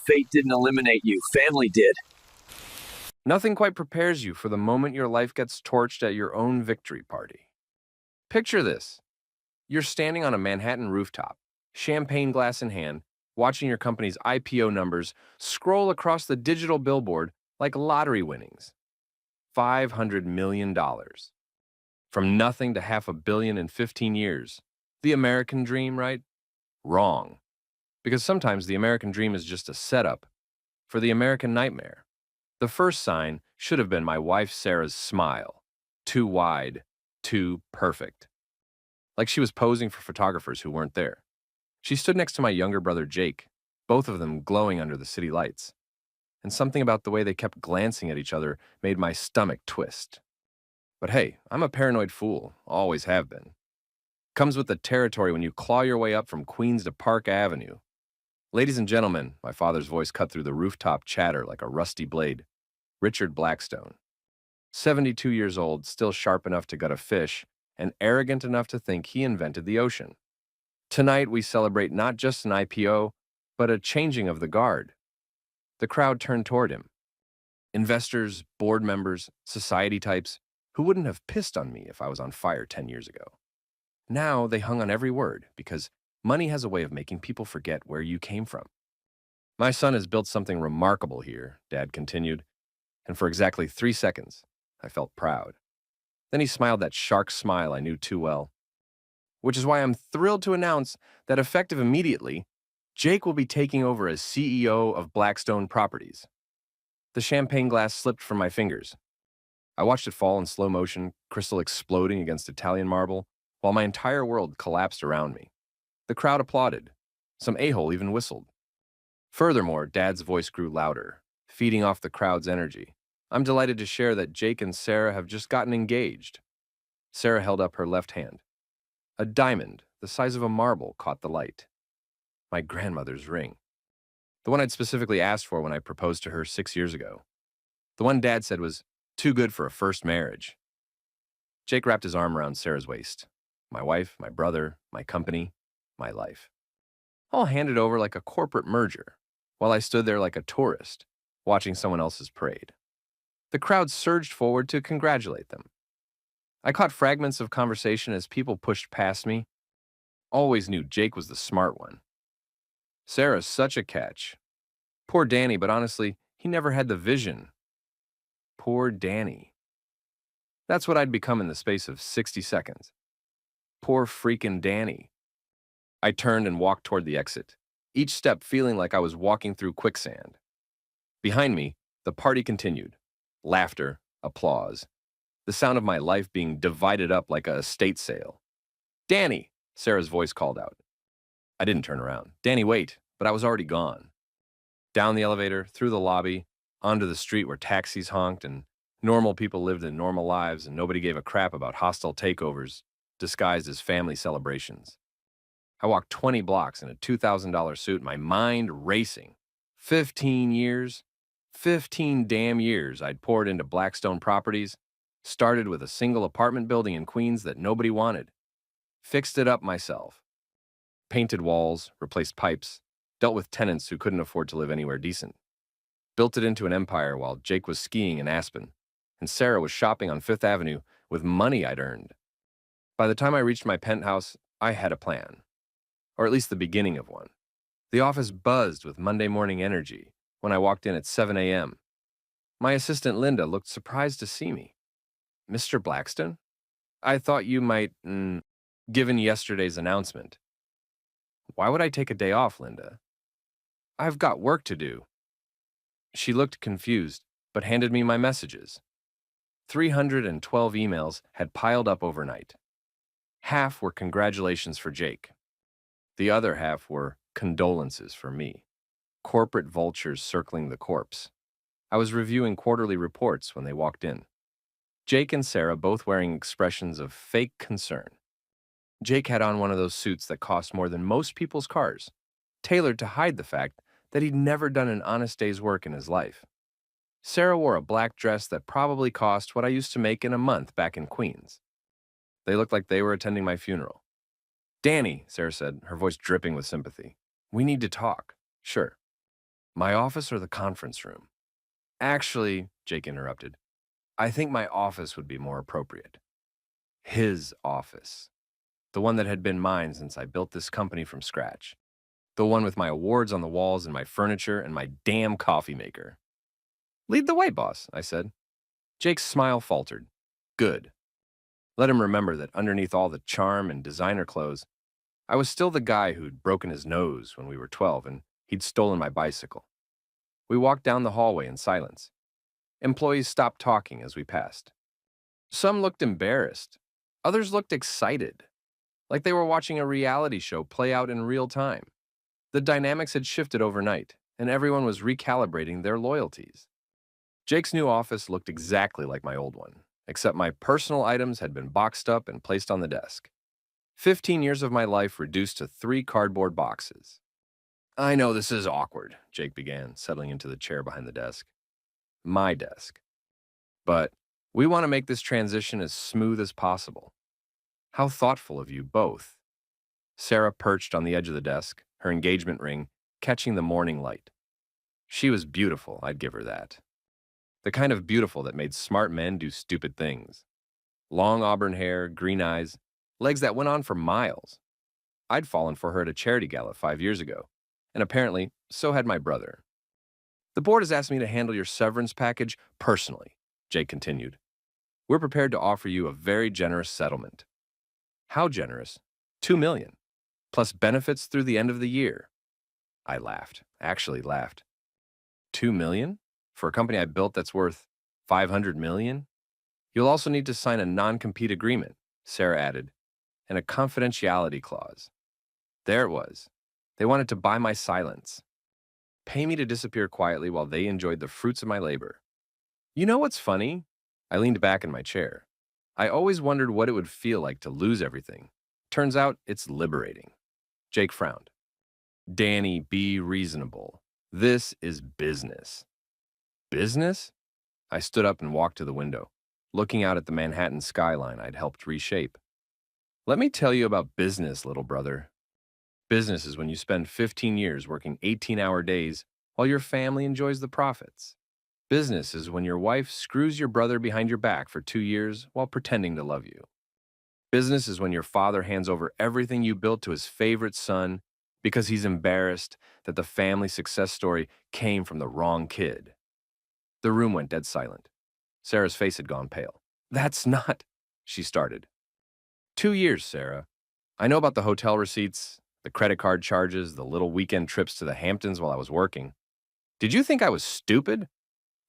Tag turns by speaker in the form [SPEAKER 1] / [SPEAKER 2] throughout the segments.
[SPEAKER 1] Fate didn't eliminate you, family did.
[SPEAKER 2] Nothing quite prepares you for the moment your life gets torched at your own victory party. Picture this. You're standing on a Manhattan rooftop, champagne glass in hand, watching your company's IPO numbers scroll across the digital billboard like lottery winnings. $500 million. From nothing to $500 million in 15 years. The American dream, right? Wrong. Because sometimes the American dream is just a setup for the American nightmare. The first sign should have been my wife Sarah's smile. Too wide, too perfect. Like she was posing for photographers who weren't there. She stood next to my younger brother Jake, both of them glowing under the city lights. And something about the way they kept glancing at each other made my stomach twist. But hey, I'm a paranoid fool, always have been. Comes with the territory when you claw your way up from Queens to Park Avenue. Ladies and gentlemen, my father's voice cut through the rooftop chatter like a rusty blade. Richard Blackstone. 72 years old, still sharp enough to gut a fish, and arrogant enough to think he invented the ocean. Tonight we celebrate not just an IPO, but a changing of the guard. The crowd turned toward him. Investors, board members, society types, who wouldn't have pissed on me if I was on fire 10 years ago. Now they hung on every word, because money has a way of making people forget where you came from. My son has built something remarkable here, Dad continued, and for exactly 3 seconds, I felt proud. Then he smiled that shark smile I knew too well. Which is why I'm thrilled to announce that effective immediately, Jake will be taking over as CEO of Blackstone Properties. The champagne glass slipped from my fingers. I watched it fall in slow motion, crystal exploding against Italian marble, while my entire world collapsed around me. The crowd applauded. Some a-hole even whistled. Furthermore, Dad's voice grew louder, feeding off the crowd's energy. I'm delighted to share that Jake and Sarah have just gotten engaged. Sarah held up her left hand. A diamond, the size of a marble, caught the light. My grandmother's ring. The one I'd specifically asked for when I proposed to her 6 years ago. The one Dad said was too good for a first marriage. Jake wrapped his arm around Sarah's waist. My wife, my brother, my company, my life. All handed over like a corporate merger, while I stood there like a tourist, watching someone else's parade. The crowd surged forward to congratulate them. I caught fragments of conversation as people pushed past me. Always knew Jake was the smart one. Sarah's such a catch. Poor Danny, but honestly, he never had the vision. Poor Danny. That's what I'd become in the space of 60 seconds. Poor freaking Danny. I turned and walked toward the exit, each step feeling like I was walking through quicksand. Behind me, the party continued. Laughter, applause. The sound of my life being divided up like a estate sale. Danny, Sarah's voice called out. I didn't turn around. Danny, wait, but I was already gone. Down the elevator, through the lobby, onto the street where taxis honked and normal people lived in normal lives and nobody gave a crap about hostile takeovers disguised as family celebrations. I walked 20 blocks in a $2,000 suit, my mind racing. 15 years, 15 damn years I'd poured into Blackstone Properties, started with a single apartment building in Queens that nobody wanted, fixed it up myself, painted walls, replaced pipes, dealt with tenants who couldn't afford to live anywhere decent, built it into an empire while Jake was skiing in Aspen, and Sarah was shopping on Fifth Avenue with money I'd earned. By the time I reached my penthouse, I had a plan, or at least the beginning of one. The office buzzed with Monday morning energy when I walked in at 7 a.m. My assistant Linda looked surprised to see me. Mr. Blackstone? I thought you might, given yesterday's announcement. Why would I take a day off, Linda? I've got work to do. She looked confused, but handed me my messages. 312 emails had piled up overnight. Half were congratulations for Jake. The other half were condolences for me. Corporate vultures circling the corpse. I was reviewing quarterly reports when they walked in. Jake and Sarah both wearing expressions of fake concern. Jake had on one of those suits that cost more than most people's cars, tailored to hide the fact that he'd never done an honest day's work in his life. Sarah wore a black dress that probably cost what I used to make in a month back in Queens. They looked like they were attending my funeral. Danny, Sarah said, her voice dripping with sympathy. We need to talk. Sure. My office or the conference room? Actually, Jake interrupted, I think my office would be more appropriate. His office. The one that had been mine since I built this company from scratch. The one with my awards on the walls and my furniture and my damn coffee maker. Lead the way, boss, I said. Jake's smile faltered. Good. Let him remember that underneath all the charm and designer clothes, I was still the guy who'd broken his nose when we were 12 and he'd stolen my bicycle. We walked down the hallway in silence. Employees stopped talking as we passed. Some looked embarrassed. Others looked excited, like they were watching a reality show play out in real time. The dynamics had shifted overnight, and everyone was recalibrating their loyalties. Jake's new office looked exactly like my old one, except my personal items had been boxed up and placed on the desk. 15 years of my life reduced to 3 cardboard boxes. I know this is awkward, Jake began, settling into the chair behind the desk. My desk. But we want to make this transition as smooth as possible. How thoughtful of you both. Sarah perched on the edge of the desk, her engagement ring catching the morning light. She was beautiful, I'd give her that. The kind of beautiful that made smart men do stupid things. Long auburn hair, green eyes, legs that went on for miles. I'd fallen for her at a charity gala 5 years ago, and apparently, so had my brother. The board has asked me to handle your severance package personally, Jake continued. We're prepared to offer you a very generous settlement. How generous? $2 million, plus benefits through the end of the year. I laughed, actually laughed. $2 million? For a company I built that's worth $500 million? You'll also need to sign a non-compete agreement, Sarah added, and a confidentiality clause. There it was. They wanted to buy my silence. Pay me to disappear quietly while they enjoyed the fruits of my labor. You know what's funny? I leaned back in my chair. I always wondered what it would feel like to lose everything. Turns out it's liberating. Jake frowned. Danny, be reasonable. This is business. Business? I stood up and walked to the window, looking out at the Manhattan skyline I'd helped reshape. Let me tell you about business, little brother. Business is when you spend 15 years working 18-hour days while your family enjoys the profits. Business is when your wife screws your brother behind your back for 2 years while pretending to love you. Business is when your father hands over everything you built to his favorite son because he's embarrassed that the family success story came from the wrong kid. The room went dead silent. Sarah's face had gone pale. That's not, she started. 2 years, Sarah. I know about the hotel receipts, the credit card charges, the little weekend trips to the Hamptons while I was working. Did you think I was stupid?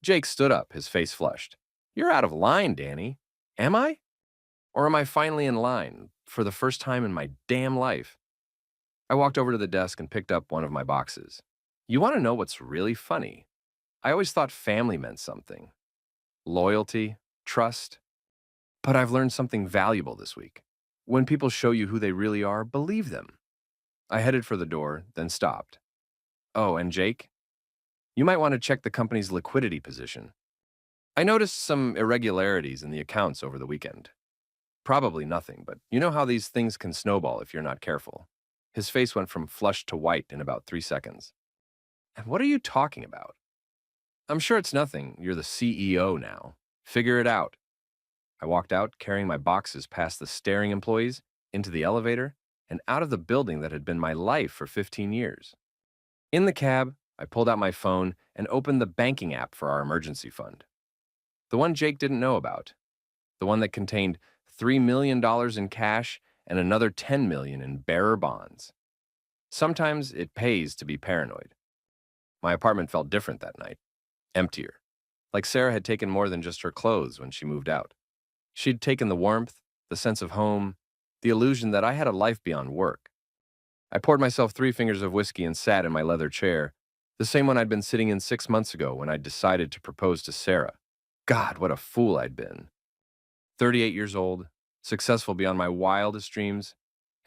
[SPEAKER 2] Jake stood up, his face flushed. You're out of line, Danny. Am I? Or am I finally in line, for the first time in my damn life? I walked over to the desk and picked up one of my boxes. You want to know what's really funny? I always thought family meant something. Loyalty, trust. But I've learned something valuable this week. When people show you who they really are, believe them. I headed for the door, then stopped. Oh, and Jake? You might want to check the company's liquidity position. I noticed some irregularities in the accounts over the weekend. Probably nothing, but you know how these things can snowball if you're not careful. His face went from flushed to white in about 3 seconds. And what are you talking about? I'm sure it's nothing. You're the CEO now. Figure it out. I walked out, carrying my boxes past the staring employees, into the elevator, and out of the building that had been my life for 15 years. In the cab, I pulled out my phone and opened the banking app for our emergency fund. The one Jake didn't know about. The one that contained $3 million in cash and another $10 million in bearer bonds. Sometimes it pays to be paranoid. My apartment felt different that night. Emptier. Like Sarah had taken more than just her clothes when she moved out. She'd taken the warmth, the sense of home, the illusion that I had a life beyond work. I poured myself 3 fingers of whiskey and sat in my leather chair, the same one I'd been sitting in 6 months ago when I'd decided to propose to Sarah. God, what a fool I'd been. 38 years old, successful beyond my wildest dreams,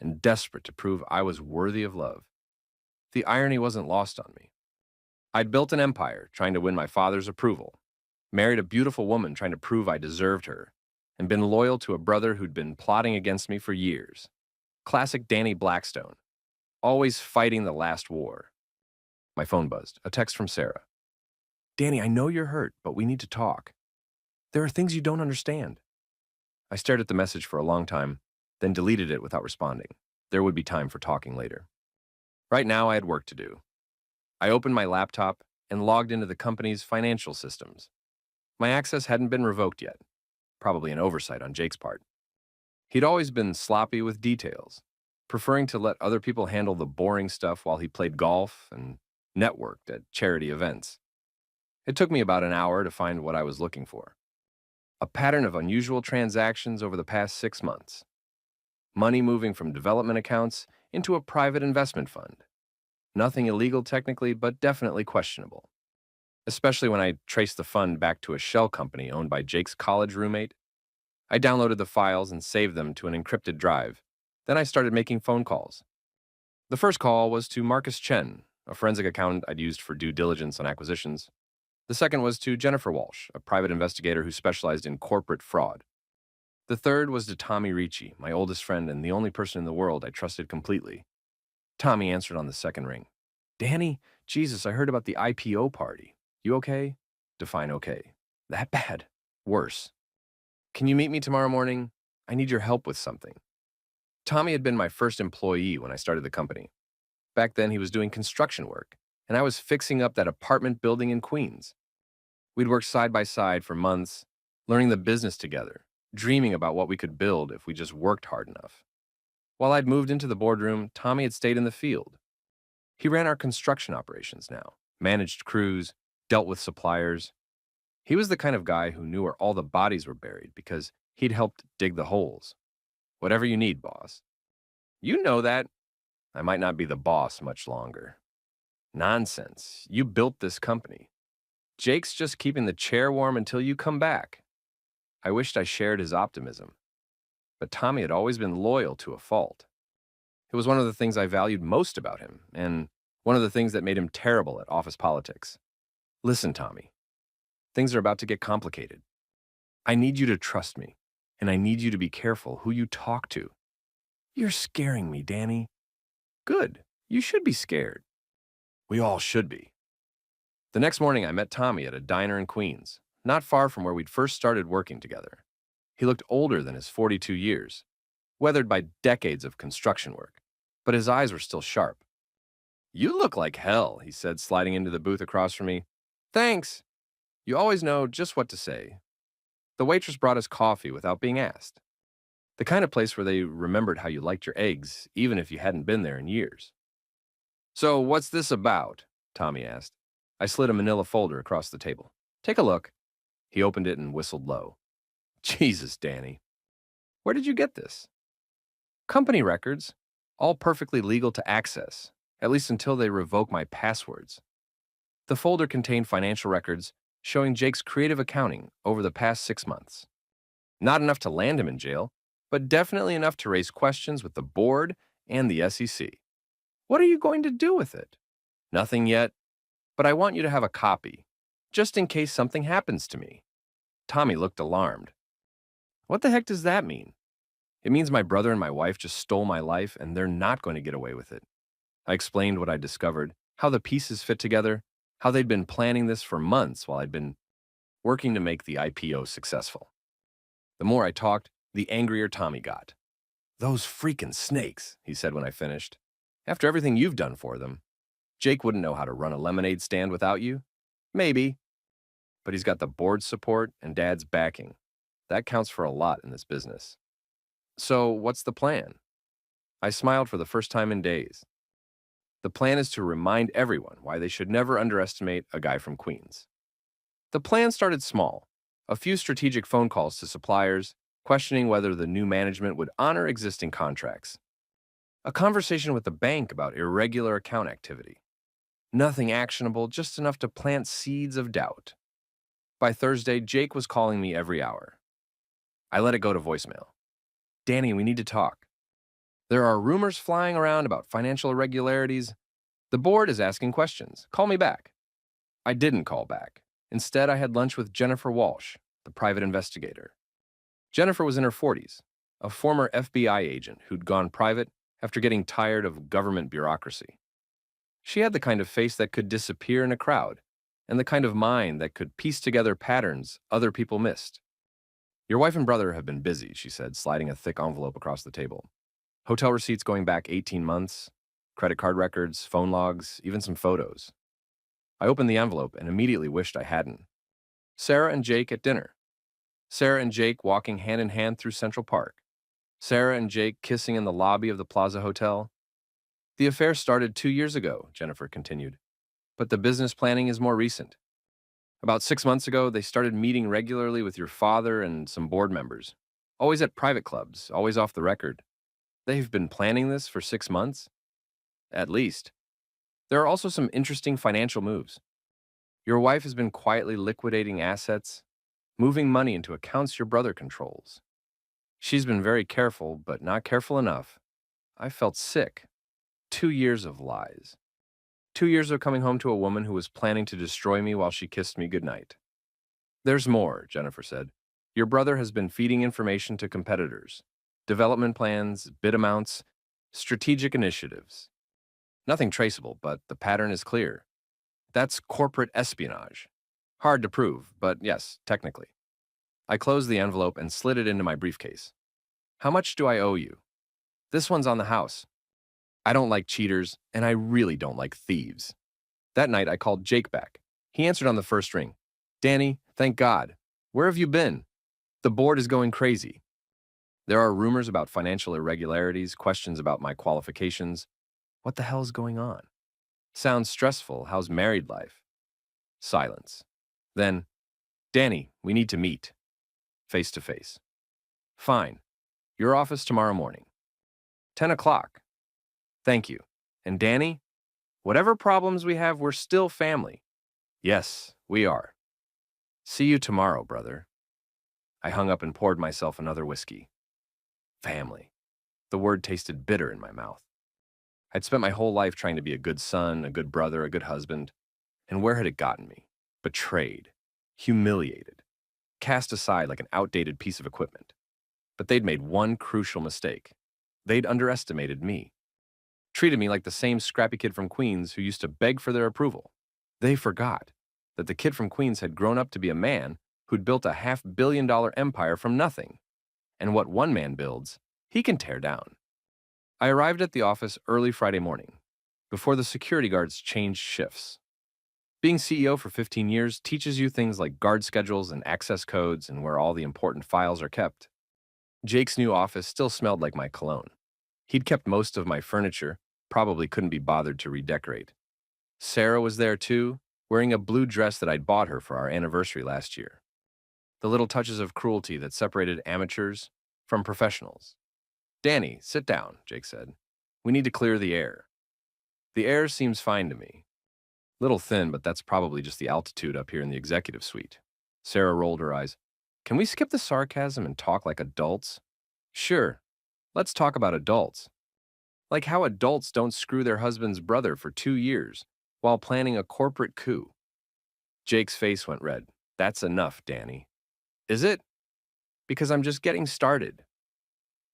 [SPEAKER 2] and desperate to prove I was worthy of love. The irony wasn't lost on me. I'd built an empire trying to win my father's approval, married a beautiful woman trying to prove I deserved her, and been loyal to a brother who'd been plotting against me for years. Classic Danny Blackstone, always fighting the last war. My phone buzzed. A text from Sarah. Danny, I know you're hurt, but we need to talk. There are things you don't understand. I stared at the message for a long time, then deleted it without responding. There would be time for talking later. Right now, I had work to do. I opened my laptop and logged into the company's financial systems. My access hadn't been revoked yet, probably an oversight on Jake's part. He'd always been sloppy with details, preferring to let other people handle the boring stuff while he played golf and networked at charity events. It took me about an hour to find what I was looking for. A pattern of unusual transactions over the past 6 months. Money moving from development accounts into a private investment fund. Nothing illegal technically, but definitely questionable. Especially when I traced the fund back to a shell company owned by Jake's college roommate. I downloaded the files and saved them to an encrypted drive. Then I started making phone calls. The first call was to Marcus Chen, a forensic accountant I'd used for due diligence on acquisitions. The second was to Jennifer Walsh, a private investigator who specialized in corporate fraud. The third was to Tommy Ricci, my oldest friend and the only person in the world I trusted completely. Tommy answered on the second ring. Danny, Jesus, I heard about the IPO party. You okay? Define okay. That bad? Worse. Can you meet me tomorrow morning? I need your help with something. Tommy had been my first employee when I started the company. Back then, he was doing construction work, and I was fixing up that apartment building in Queens. We'd worked side by side for months, learning the business together, dreaming about what we could build if we just worked hard enough. While I'd moved into the boardroom, Tommy had stayed in the field. He ran our construction operations now, managed crews, dealt with suppliers. He was the kind of guy who knew where all the bodies were buried because he'd helped dig the holes. Whatever you need, boss. You know that. I might not be the boss much longer. Nonsense. You built this company. Jake's just keeping the chair warm until you come back. I wished I shared his optimism. But Tommy had always been loyal to a fault. It was one of the things I valued most about him, and one of the things that made him terrible at office politics. Listen, Tommy. Things are about to get complicated. I need you to trust me, and I need you to be careful who you talk to. You're scaring me, Danny. Good. You should be scared. We all should be. The next morning, I met Tommy at a diner in Queens, not far from where we'd first started working together. He looked older than his 42 years, weathered by decades of construction work, but his eyes were still sharp. You look like hell, he said, sliding into the booth across from me. Thanks. You always know just what to say. The waitress brought us coffee without being asked. The kind of place where they remembered how you liked your eggs, even if you hadn't been there in years. So what's this about? Tommy asked. I slid a manila folder across the table. Take a look. He opened it and whistled low. Jesus, Danny. Where did you get this? Company records, all perfectly legal to access, at least until they revoke my passwords. The folder contained financial records showing Jake's creative accounting over the past 6 months. Not enough to land him in jail, but definitely enough to raise questions with the board and the SEC. What are you going to do with it? Nothing yet, but I want you to have a copy, just in case something happens to me. Tommy looked alarmed. What the heck does that mean? It means my brother and my wife just stole my life and they're not going to get away with it. I explained what I discovered, how the pieces fit together, how they'd been planning this for months while I'd been working to make the IPO successful. The more I talked, the angrier Tommy got. Those freaking snakes, he said when I finished. After everything you've done for them, Jake wouldn't know how to run a lemonade stand without you. Maybe. But he's got the board's support and Dad's backing. That counts for a lot in this business. So, what's the plan? I smiled for the first time in days. The plan is to remind everyone why they should never underestimate a guy from Queens. The plan started small. A few strategic phone calls to suppliers, questioning whether the new management would honor existing contracts. A conversation with the bank about irregular account activity. Nothing actionable, just enough to plant seeds of doubt. By Thursday, Jake was calling me every hour. I let it go to voicemail. Danny, we need to talk. There are rumors flying around about financial irregularities. The board is asking questions. Call me back. I didn't call back. Instead, I had lunch with Jennifer Walsh, the private investigator. Jennifer was in her 40s, a former FBI agent who'd gone private after getting tired of government bureaucracy. She had the kind of face that could disappear in a crowd, and the kind of mind that could piece together patterns other people missed. Your wife and brother have been busy, she said, sliding a thick envelope across the table. Hotel receipts going back 18 months, credit card records, phone logs, even some photos. I opened the envelope and immediately wished I hadn't. Sarah and Jake at dinner. Sarah and Jake walking hand in hand through Central Park. Sarah and Jake kissing in the lobby of the Plaza Hotel. The affair started 2 years ago, Jennifer continued, but the business planning is more recent. About 6 months ago, they started meeting regularly with your father and some board members. Always at private clubs, always off the record. They've been planning this for 6 months? At least. There are also some interesting financial moves. Your wife has been quietly liquidating assets, moving money into accounts your brother controls. She's been very careful, but not careful enough. I felt sick. 2 years of lies. 2 years of coming home to a woman who was planning to destroy me while she kissed me goodnight. There's more, Jennifer said. Your brother has been feeding information to competitors. Development plans, bid amounts, strategic initiatives. Nothing traceable, but the pattern is clear. That's corporate espionage. Hard to prove, but yes, technically. I closed the envelope and slid it into my briefcase. How much do I owe you? This one's on the house. I don't like cheaters, and I really don't like thieves. That night, I called Jake back. He answered on the first ring. Danny, thank God. Where have you been? The board is going crazy. There are rumors about financial irregularities, questions about my qualifications. What the hell's going on? Sounds stressful. How's married life? Silence. Then, Danny, we need to meet. Face to face. Fine. Your office tomorrow morning. 10 o'clock. Thank you. And Danny, whatever problems we have, we're still family. Yes, we are. See you tomorrow, brother. I hung up and poured myself another whiskey. Family. The word tasted bitter in my mouth. I'd spent my whole life trying to be a good son, a good brother, a good husband. And where had it gotten me? Betrayed. Humiliated. Cast aside like an outdated piece of equipment. But they'd made one crucial mistake. They'd underestimated me. Treated me like the same scrappy kid from Queens who used to beg for their approval. They forgot that the kid from Queens had grown up to be a man who'd built a $500 million empire from nothing. And what one man builds, he can tear down. I arrived at the office early Friday morning, before the security guards changed shifts. Being CEO for 15 years teaches you things like guard schedules and access codes and where all the important files are kept. Jake's new office still smelled like my cologne. He'd kept most of my furniture, probably couldn't be bothered to redecorate. Sarah was there too, wearing a blue dress that I'd bought her for our anniversary last year. The little touches of cruelty that separated amateurs from professionals. Danny, sit down, Jake said. We need to clear the air. The air seems fine to me. Little thin, but that's probably just the altitude up here in the executive suite. Sarah rolled her eyes. Can we skip the sarcasm and talk like adults? Sure. Let's talk about adults. Like how adults don't screw their husband's brother for 2 years while planning a corporate coup. Jake's face went red. That's enough, Danny. Is it? Because I'm just getting started.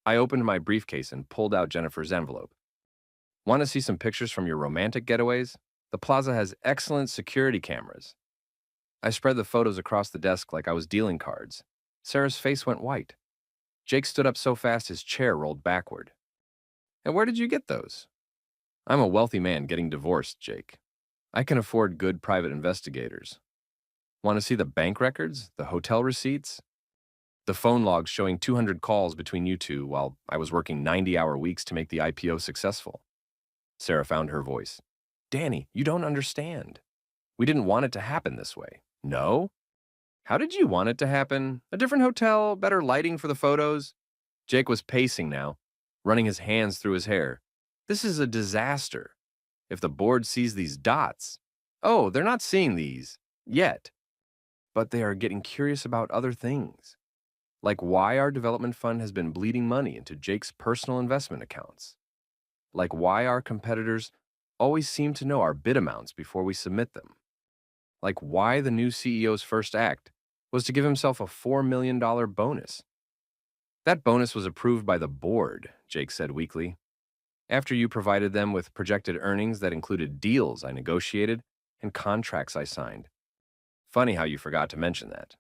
[SPEAKER 2] I opened my briefcase and pulled out Jennifer's envelope. Want to see some pictures from your romantic getaways? The plaza has excellent security cameras. I spread the photos across the desk like I was dealing cards. Sarah's face went white. Jake stood up so fast his chair rolled backward. And where did you get those? I'm a wealthy man getting divorced, Jake. I can afford good private investigators. Want to see the bank records, the hotel receipts? The phone logs showing 200 calls between you two while I was working 90-hour weeks to make the IPO successful. Sarah found her voice. Danny, you don't understand. We didn't want it to happen this way. No? How did you want it to happen? A different hotel, better lighting for the photos? Jake was pacing now, running his hands through his hair. This is a disaster. If the board sees these dots. Oh, they're not seeing these. Yet. But they are getting curious about other things. Like why our development fund has been bleeding money into Jake's personal investment accounts. Like why our competitors always seem to know our bid amounts before we submit them. Like why the new CEO's first act was to give himself a $4 million bonus. That bonus was approved by the board, Jake said weakly. After you provided them with projected earnings that included deals I negotiated and contracts I signed. Funny how you forgot to mention that.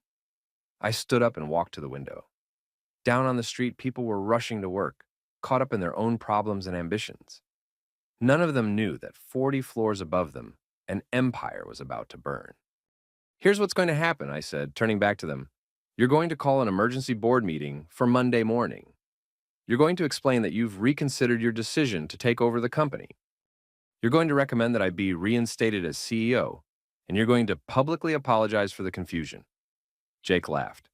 [SPEAKER 2] I stood up and walked to the window. Down on the street, people were rushing to work, caught up in their own problems and ambitions. None of them knew that 40 floors above them, an empire was about to burn. Here's what's going to happen, I said, turning back to them. You're going to call an emergency board meeting for Monday morning. You're going to explain that you've reconsidered your decision to take over the company. You're going to recommend that I be reinstated as CEO, and you're going to publicly apologize for the confusion. Jake laughed.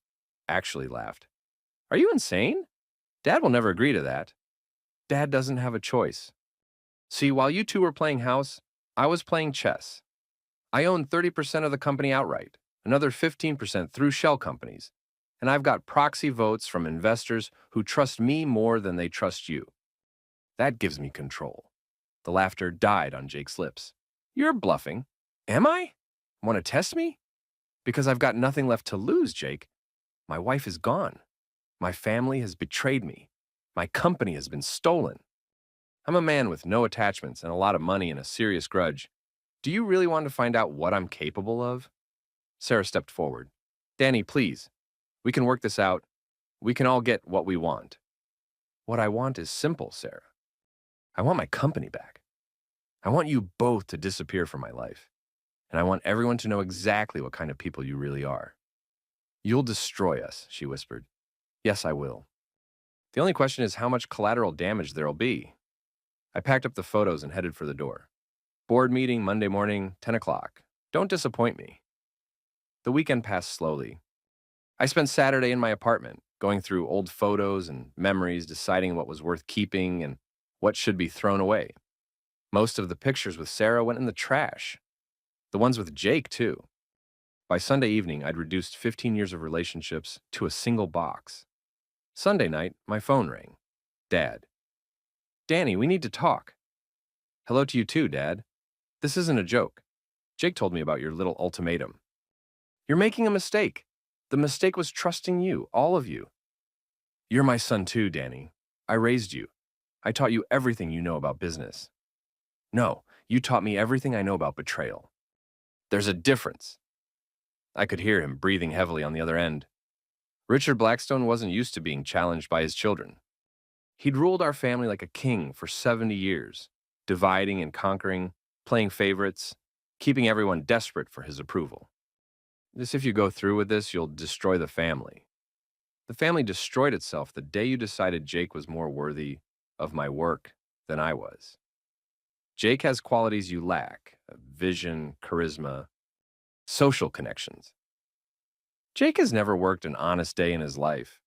[SPEAKER 2] Actually laughed. Are you insane? Dad will never agree to that. Dad doesn't have a choice. See, while you two were playing house, I was playing chess. I own 30% of the company outright, another 15% through shell companies, and I've got proxy votes from investors who trust me more than they trust you. That gives me control. The laughter died on Jake's lips. You're bluffing. Am I? Want to test me? Because I've got nothing left to lose, Jake. My wife is gone. My family has betrayed me. My company has been stolen. I'm a man with no attachments and a lot of money and a serious grudge. Do you really want to find out what I'm capable of? Sarah stepped forward. Danny, please. We can work this out. We can all get what we want. What I want is simple, Sarah. I want my company back. I want you both to disappear from my life. And I want everyone to know exactly what kind of people you really are. You'll destroy us, she whispered. Yes, I will. The only question is how much collateral damage there'll be. I packed up the photos and headed for the door. Board meeting Monday morning, 10 o'clock. Don't disappoint me. The weekend passed slowly. I spent Saturday in my apartment, going through old photos and memories, deciding what was worth keeping and what should be thrown away. Most of the pictures with Sarah went in the trash. The ones with Jake, too. By Sunday evening, I'd reduced 15 years of relationships to a single box. Sunday night, my phone rang. Dad. Danny, we need to talk. Hello to you too, Dad. This isn't a joke. Jake told me about your little ultimatum. You're making a mistake. The mistake was trusting you, all of you. You're my son too, Danny. I raised you. I taught you everything you know about business. No, you taught me everything I know about betrayal. There's a difference. I could hear him breathing heavily on the other end. Richard Blackstone wasn't used to being challenged by his children. He'd ruled our family like a king for 70 years, dividing and conquering, playing favorites, keeping everyone desperate for his approval. This, if you go through with this, you'll destroy the family. The family destroyed itself the day you decided Jake was more worthy of my work than I was. Jake has qualities you lack: vision, charisma, social connections. Jake has never worked an honest day in his life.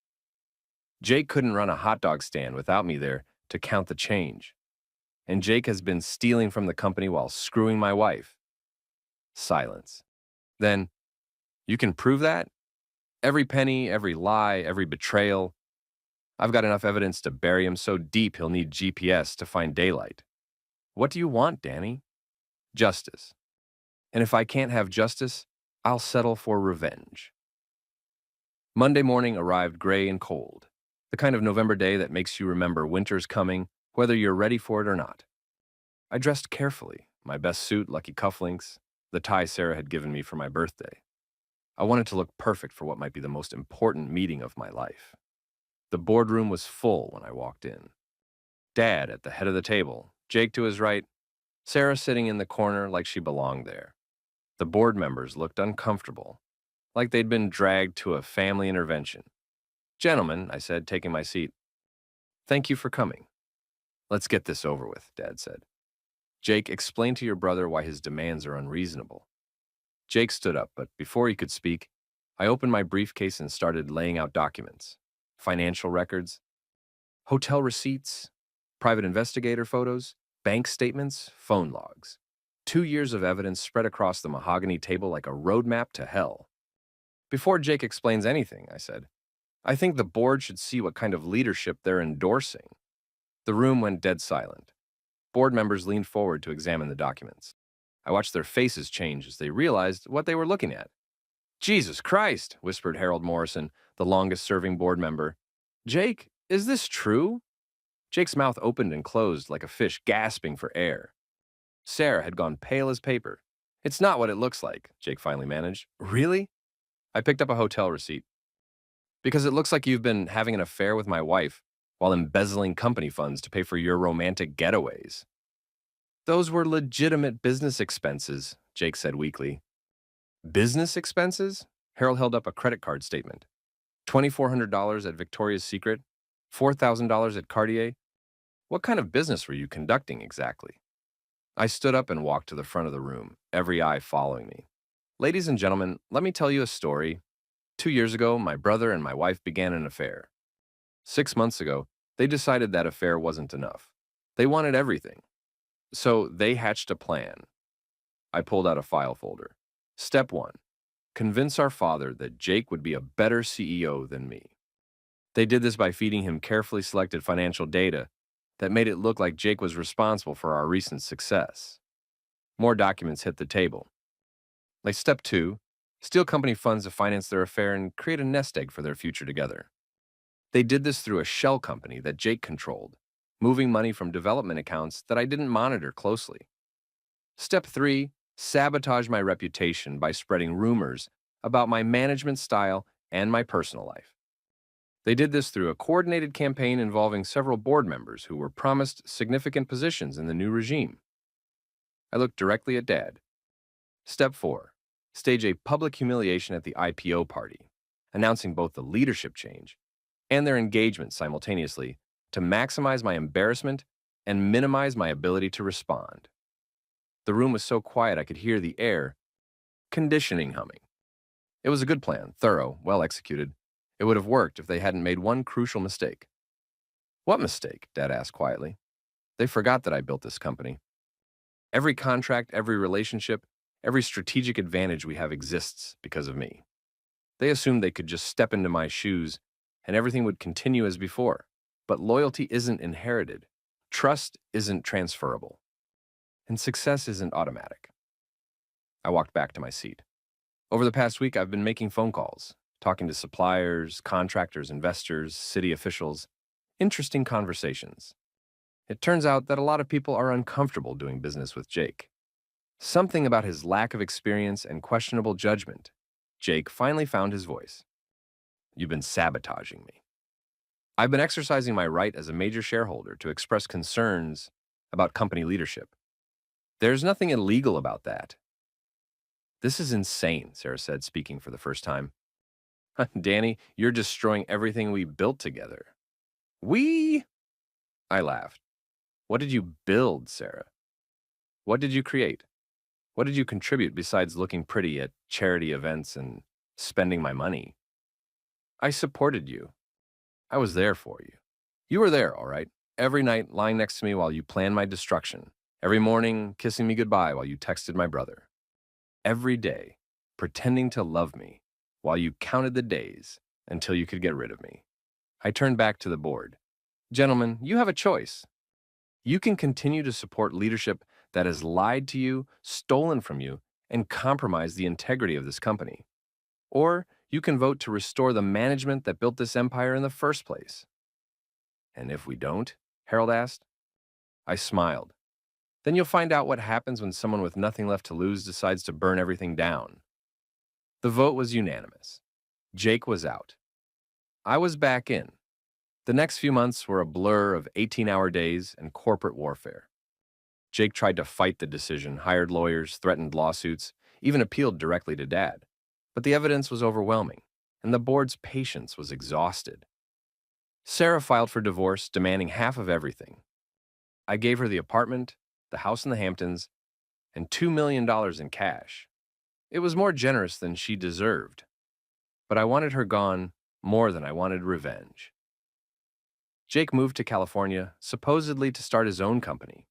[SPEAKER 2] Jake couldn't run a hot dog stand without me there to count the change. And Jake has been stealing from the company while screwing my wife. Silence. Then, you can prove that? Every penny, every lie, every betrayal. I've got enough evidence to bury him so deep he'll need GPS to find daylight. What do you want, Danny? Justice. And if I can't have justice, I'll settle for revenge. Monday morning arrived gray and cold, the kind of November day that makes you remember winter's coming, whether you're ready for it or not. I dressed carefully, my best suit, lucky cufflinks, the tie Sarah had given me for my birthday. I wanted to look perfect for what might be the most important meeting of my life. The boardroom was full when I walked in. Dad at the head of the table, Jake to his right, Sarah sitting in the corner like she belonged there. The board members looked uncomfortable, like they'd been dragged to a family intervention. Gentlemen, I said, taking my seat, thank you for coming. Let's get this over with, Dad said. Jake, explain to your brother why his demands are unreasonable. Jake stood up, but before he could speak, I opened my briefcase and started laying out documents, financial records, hotel receipts, private investigator photos, bank statements, phone logs. 2 years of evidence spread across the mahogany table like a roadmap to hell. Before Jake explains anything, I said, I think the board should see what kind of leadership they're endorsing. The room went dead silent. Board members leaned forward to examine the documents. I watched their faces change as they realized what they were looking at. Jesus Christ, whispered Harold Morrison, the longest-serving board member. Jake, is this true? Jake's mouth opened and closed like a fish gasping for air. Sarah had gone pale as paper. "It's not what it looks like," Jake finally managed. "Really?" I picked up a hotel receipt. "Because it looks like you've been having an affair with my wife while embezzling company funds to pay for your romantic getaways." "Those were legitimate business expenses," Jake said weakly. "Business expenses?" Harold held up a credit card statement. $2,400 at Victoria's Secret, $4,000 at Cartier. What kind of business were you conducting exactly? I stood up and walked to the front of the room, every eye following me. "Ladies and gentlemen, let me tell you a story. 2 years ago, my brother and my wife began an affair. 6 months ago, they decided that affair wasn't enough. They wanted everything. So they hatched a plan." I pulled out a file folder. "Step 1. Convince our father that Jake would be a better CEO than me." They did this by feeding him carefully selected financial data that made it look like Jake was responsible for our recent success. More documents hit the table. Like step 2, steal company funds to finance their affair and create a nest egg for their future together. They did this through a shell company that Jake controlled, moving money from development accounts that I didn't monitor closely. Step 3, sabotage my reputation by spreading rumors about my management style and my personal life. They did this through a coordinated campaign involving several board members who were promised significant positions in the new regime. I looked directly at Dad. Step 4, stage a public humiliation at the IPO party, announcing both the leadership change and their engagement simultaneously to maximize my embarrassment and minimize my ability to respond. The room was so quiet I could hear the air conditioning humming. It was a good plan, thorough, well executed. It would have worked if they hadn't made one crucial mistake. "What mistake?" Dad asked quietly. "They forgot that I built this company. Every contract, every relationship, every strategic advantage we have exists because of me. They assumed they could just step into my shoes and everything would continue as before. But loyalty isn't inherited. Trust isn't transferable. And success isn't automatic." I walked back to my seat. Over the past week, I've been making phone calls, talking to suppliers, contractors, investors, city officials. Interesting conversations. It turns out that a lot of people are uncomfortable doing business with Jake. Something about his lack of experience and questionable judgment. Jake finally found his voice. "You've been sabotaging me. I've been exercising my right as a major shareholder to express concerns about company leadership. There's nothing illegal about that." "This is insane," Sarah said, speaking for the first time. "Danny, you're destroying everything we built together." "We?" I laughed. "What did you build, Sarah? What did you create? What did you contribute besides looking pretty at charity events and spending my money?" "I supported you. I was there for you. You were there, all right. Every night, lying next to me while you planned my destruction. Every morning, kissing me goodbye while you texted my brother. Every day, pretending to love me while you counted the days until you could get rid of me." I turned back to the board. "Gentlemen, you have a choice. You can continue to support leadership that has lied to you, stolen from you, and compromised the integrity of this company. Or you can vote to restore the management that built this empire in the first place." "And if we don't?" Harold asked. I smiled. "Then you'll find out what happens when someone with nothing left to lose decides to burn everything down." The vote was unanimous. Jake was out. I was back in. The next few months were a blur of 18-hour days and corporate warfare. Jake tried to fight the decision, hired lawyers, threatened lawsuits, even appealed directly to Dad. But the evidence was overwhelming, and the board's patience was exhausted. Sarah filed for divorce, demanding half of everything. I gave her the apartment, the house in the Hamptons, and $2 million in cash. It was more generous than she deserved. But I wanted her gone more than I wanted revenge. Jake moved to California, supposedly to start his own company.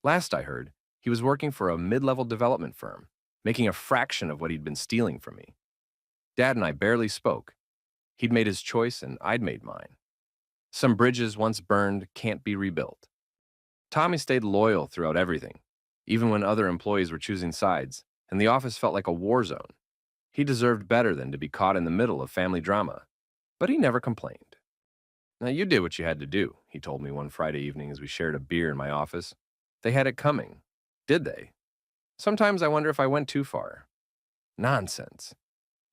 [SPEAKER 2] Last I heard, he was working for a mid-level development firm, making a fraction of what he'd been stealing from me. Dad and I barely spoke. He'd made his choice and I'd made mine. Some bridges once burned can't be rebuilt. Tommy stayed loyal throughout everything, even when other employees were choosing sides, and the office felt like a war zone. He deserved better than to be caught in the middle of family drama, but he never complained. Now, you did what you had to do, he told me one Friday evening as we shared a beer in my office. They had it coming. Did they? Sometimes I wonder if I went too far. Nonsense.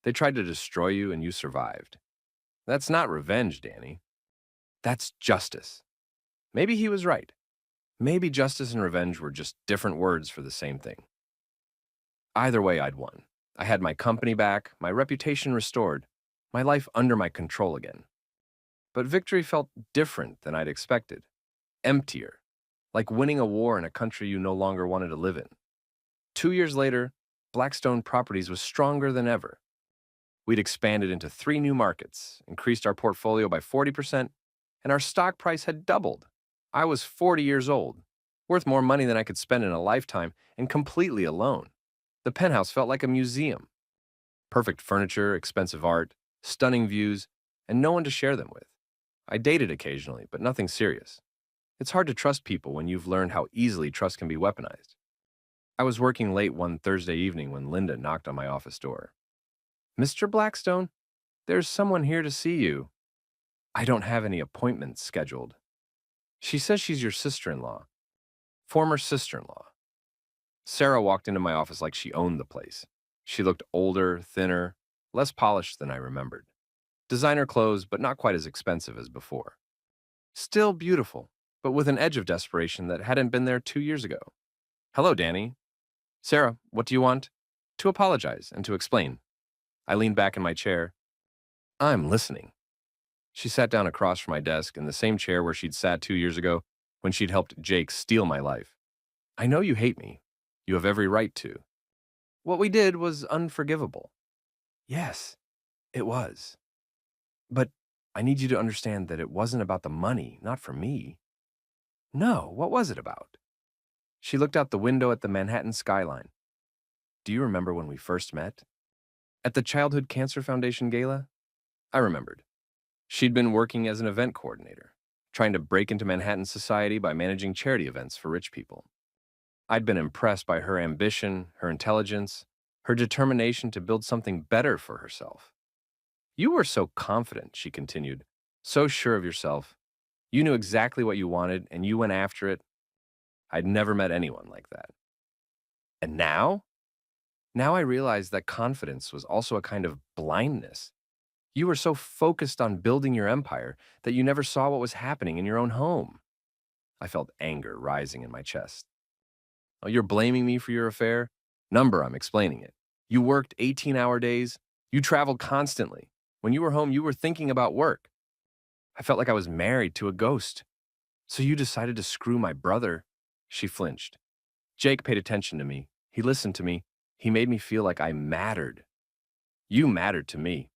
[SPEAKER 2] They tried to destroy you and you survived. That's not revenge, Danny. That's justice. Maybe he was right. Maybe justice and revenge were just different words for the same thing. Either way, I'd won. I had my company back, my reputation restored, my life under my control again. But victory felt different than I'd expected. Emptier. Like winning a war in a country you no longer wanted to live in. 2 years later, Blackstone Properties was stronger than ever. We'd expanded into 3 new markets, increased our portfolio by 40%, and our stock price had doubled. I was 40 years old, worth more money than I could spend in a lifetime, and completely alone. The penthouse felt like a museum. Perfect furniture, expensive art, stunning views, and no one to share them with. I dated occasionally, but nothing serious. It's hard to trust people when you've learned how easily trust can be weaponized. I was working late one Thursday evening when Linda knocked on my office door. "Mr. Blackstone, there's someone here to see you." "I don't have any appointments scheduled." "She says she's your sister-in-law." "Former sister-in-law." Sarah walked into my office like she owned the place. She looked older, thinner, less polished than I remembered. Designer clothes, but not quite as expensive as before. Still beautiful, but with an edge of desperation that hadn't been there 2 years ago. "Hello, Danny." "Sarah, what do you want?" "To apologize and to explain." I leaned back in my chair. "I'm listening." She sat down across from my desk in the same chair where she'd sat 2 years ago when she'd helped Jake steal my life. "I know you hate me. You have every right to. What we did was unforgivable." "Yes, it was. But I need you to understand that it wasn't about the money, not for me." "No, what was it about?" She looked out the window at the Manhattan skyline. "Do you remember when we first met? At the Childhood Cancer Foundation Gala?" I remembered. She'd been working as an event coordinator, trying to break into Manhattan society by managing charity events for rich people. I'd been impressed by her ambition, her intelligence, her determination to build something better for herself. "You were so confident," she continued, "so sure of yourself. You knew exactly what you wanted, and you went after it. I'd never met anyone like that." And now? Now I realized that confidence was also a kind of blindness. You were so focused on building your empire that you never saw what was happening in your own home. I felt anger rising in my chest. "Oh, you're blaming me for your affair?" "Number, I'm explaining it. You worked 18-hour days. You traveled constantly. When you were home, you were thinking about work. I felt like I was married to a ghost. So you decided to screw my brother." She flinched. "Jake paid attention to me. He listened to me. He made me feel like I mattered." "You mattered to me."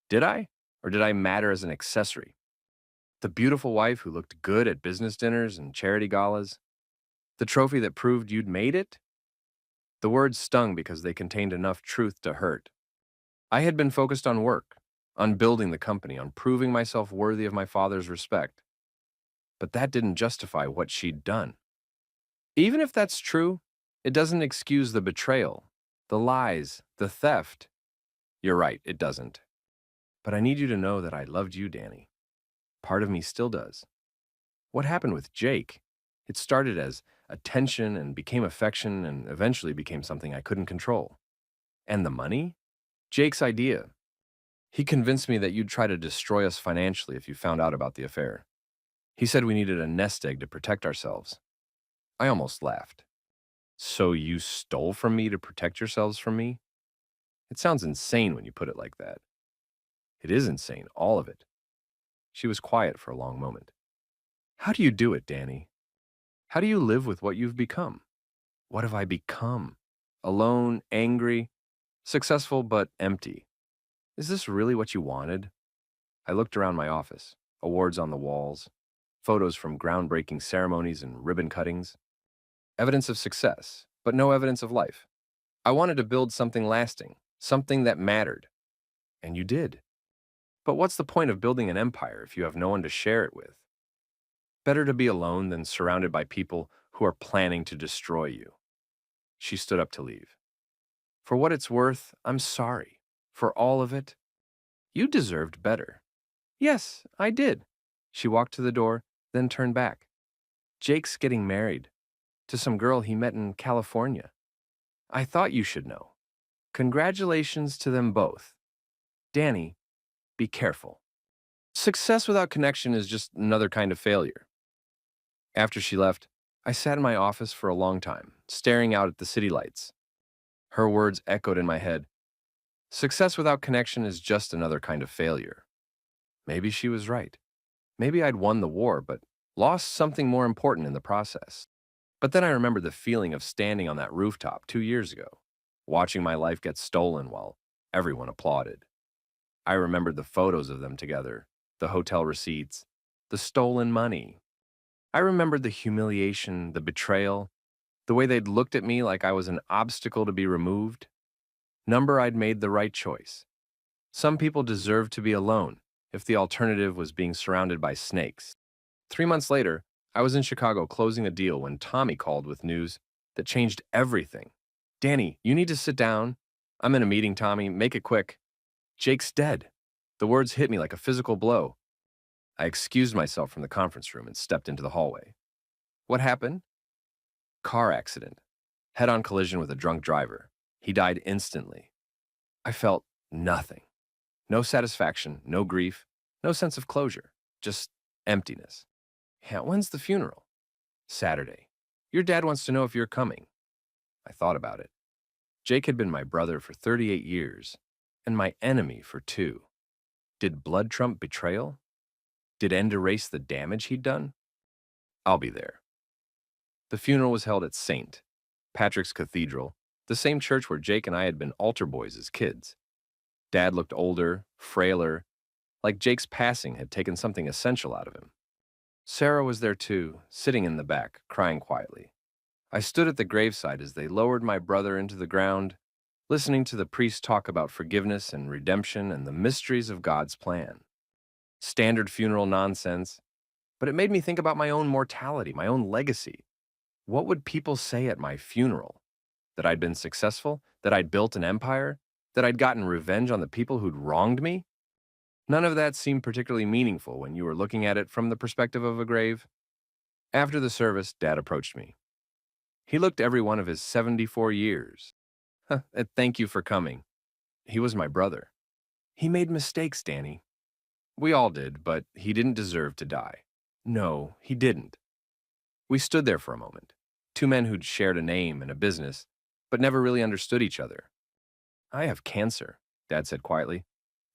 [SPEAKER 2] "Did I? Or did I matter as an accessory? The beautiful wife who looked good at business dinners and charity galas? The trophy that proved you'd made it?" The words stung because they contained enough truth to hurt. I had been focused on work, on building the company, on proving myself worthy of my father's respect. But that didn't justify what she'd done. Even if that's true, it doesn't excuse the betrayal, the lies, the theft. You're right, it doesn't. But I need you to know that I loved you, Danny. Part of me still does. What happened with Jake? It started as attention and became affection and eventually became something I couldn't control. And the money? Jake's idea. He convinced me that you'd try to destroy us financially if you found out about the affair. He said we needed a nest egg to protect ourselves. I almost laughed. "So you stole from me to protect yourselves from me?" It sounds insane when you put it like that. It is insane, all of it. She was quiet for a long moment. "How do you do it, Danny? How do you live with what you've become?" "What have I become?" "Alone, angry, successful but empty." "Is this really what you wanted?" I looked around my office, awards on the walls, photos from groundbreaking ceremonies and ribbon cuttings. Evidence of success, but no evidence of life. I wanted to build something lasting, something that mattered. And you did. But what's the point of building an empire if you have no one to share it with? Better to be alone than surrounded by people who are planning to destroy you. She stood up to leave. "For what it's worth, I'm sorry. For all of it, you deserved better." "Yes, I did. She walked to the door, then turned back. Jake's getting married to some girl he met in California. I thought you should know. Congratulations to them both. Danny, be careful. Success without connection is just another kind of failure. After she left, I sat in my office for a long time, staring out at the city lights. Her words echoed in my head. Success without connection is just another kind of failure. Maybe she was right. Maybe I'd won the war, but lost something more important in the process. But then I remembered the feeling of standing on that rooftop 2 years ago, watching my life get stolen while everyone applauded. I remembered the photos of them together, the hotel receipts, the stolen money. I remembered the humiliation, the betrayal, the way they'd looked at me like I was an obstacle to be removed. Number, I'd made the right choice. Some people deserved to be alone if the alternative was being surrounded by snakes. 3 months later, I was in Chicago closing a deal when Tommy called with news that changed everything. Danny, you need to sit down. I'm in a meeting, Tommy. Make it quick. Jake's dead. The words hit me like a physical blow. I excused myself from the conference room and stepped into the hallway. What happened? Car accident. Head-on collision with a drunk driver. He died instantly. I felt nothing. No satisfaction, no grief, no sense of closure. Just emptiness. Yeah, when's the funeral? Saturday. Your dad wants to know if you're coming. I thought about it. Jake had been my brother for 38 years, and my enemy for 2. Did blood trump betrayal? Did end erase the damage he'd done? I'll be there. The funeral was held at St. Patrick's Cathedral, the same church where Jake and I had been altar boys as kids. Dad looked older, frailer, like Jake's passing had taken something essential out of him. Sarah was there too, sitting in the back, crying quietly. I stood at the graveside as they lowered my brother into the ground, listening to the priest talk about forgiveness and redemption and the mysteries of God's plan. Standard funeral nonsense, but it made me think about my own mortality, my own legacy. What would people say at my funeral? That I'd been successful? That I'd built an empire? That I'd gotten revenge on the people who'd wronged me? None of that seemed particularly meaningful when you were looking at it from the perspective of a grave. After the service, Dad approached me. He looked every one of his 74 years. Thank you for coming. He was my brother. He made mistakes, Danny. We all did, but he didn't deserve to die. No, he didn't. We stood there for a moment. 2 men who'd shared a name and a business, but never really understood each other. I have cancer, Dad said quietly.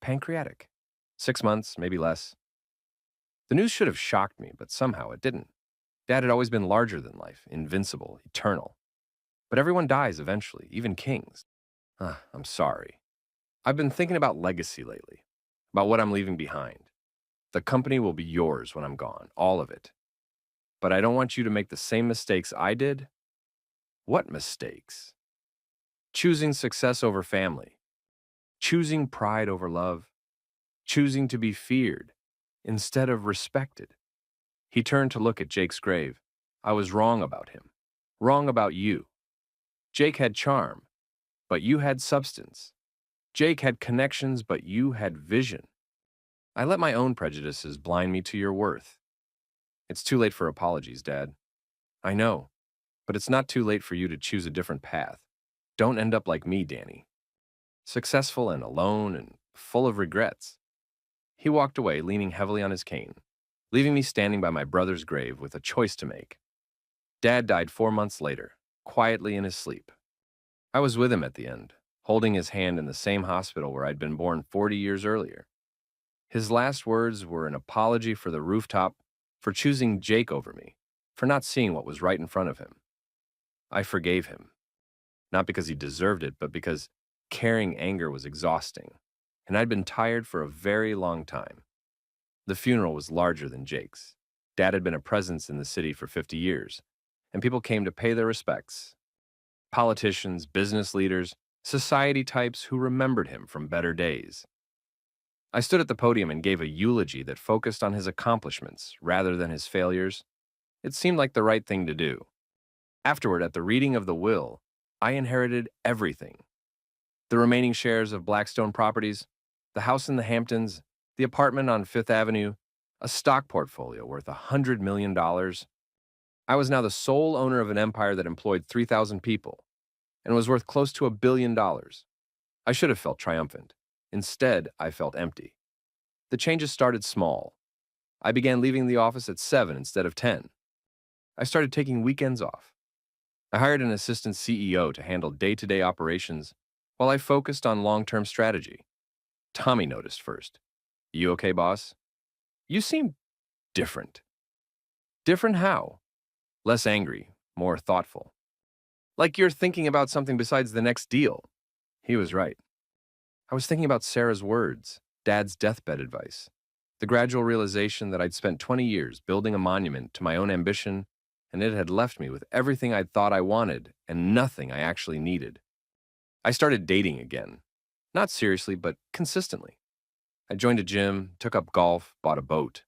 [SPEAKER 2] Pancreatic. 6 months, maybe less. The news should have shocked me, but somehow it didn't. Dad had always been larger than life, invincible, eternal. But everyone dies eventually, even kings. I'm sorry. I've been thinking about legacy lately, about what I'm leaving behind. The company will be yours when I'm gone, all of it. But I don't want you to make the same mistakes I did. What mistakes? Choosing success over family. Choosing pride over love. Choosing to be feared instead of respected. He turned to look at Jake's grave. I was wrong about him. Wrong about you. Jake had charm, but you had substance. Jake had connections, but you had vision. I let my own prejudices blind me to your worth. It's too late for apologies, Dad. I know, but it's not too late for you to choose a different path. Don't end up like me, Danny. Successful and alone and full of regrets. He walked away, leaning heavily on his cane, leaving me standing by my brother's grave with a choice to make. Dad died 4 months later, quietly in his sleep. I was with him at the end, holding his hand in the same hospital where I'd been born 40 years earlier. His last words were an apology for the rooftop, for choosing Jake over me, for not seeing what was right in front of him. I forgave him, not because he deserved it, but because carrying anger was exhausting, and I'd been tired for a very long time. The funeral was larger than Jake's. Dad had been a presence in the city for 50 years, and people came to pay their respects. Politicians, business leaders, society types who remembered him from better days. I stood at the podium and gave a eulogy that focused on his accomplishments rather than his failures. It seemed like the right thing to do. Afterward, at the reading of the will, I inherited everything. The remaining shares of Blackstone Properties, the house in the Hamptons, the apartment on Fifth Avenue, a stock portfolio worth $100 million. I was now the sole owner of an empire that employed 3,000 people and was worth close to $1 billion. I should have felt triumphant. Instead, I felt empty. The changes started small. I began leaving the office at 7 instead of 10. I started taking weekends off. I hired an assistant CEO to handle day-to-day operations while I focused on long-term strategy. Tommy noticed first. "You okay, boss? You seem different." "Different how?" "Less angry, more thoughtful. Like you're thinking about something besides the next deal." He was right. I was thinking about Sarah's words, Dad's deathbed advice, the gradual realization that I'd spent 20 years building a monument to my own ambition, and it had left me with everything I'd thought I wanted and nothing I actually needed. I started dating again. Not seriously, but consistently. I joined a gym, took up golf, bought a boat.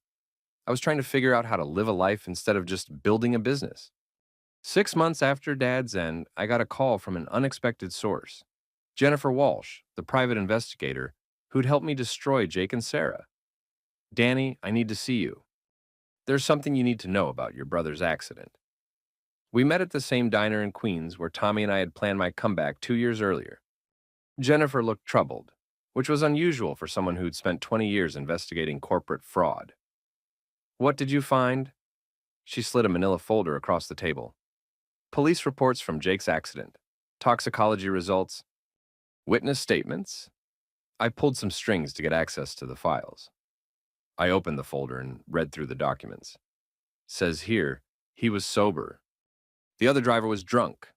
[SPEAKER 2] I was trying to figure out how to live a life instead of just building a business. 6 months after Dad's end, I got a call from an unexpected source. Jennifer Walsh, the private investigator who'd helped me destroy Jake and Sarah. "Danny, I need to see you. There's something you need to know about your brother's accident." We met at the same diner in Queens where Tommy and I had planned my comeback 2 years earlier. Jennifer looked troubled, which was unusual for someone who'd spent 20 years investigating corporate fraud. "What did you find?" She slid a manila folder across the table. "Police reports from Jake's accident, toxicology results, witness statements." I pulled some strings to get access to the files. I opened the folder and read through the documents. Says here, he was sober. The other driver was drunk.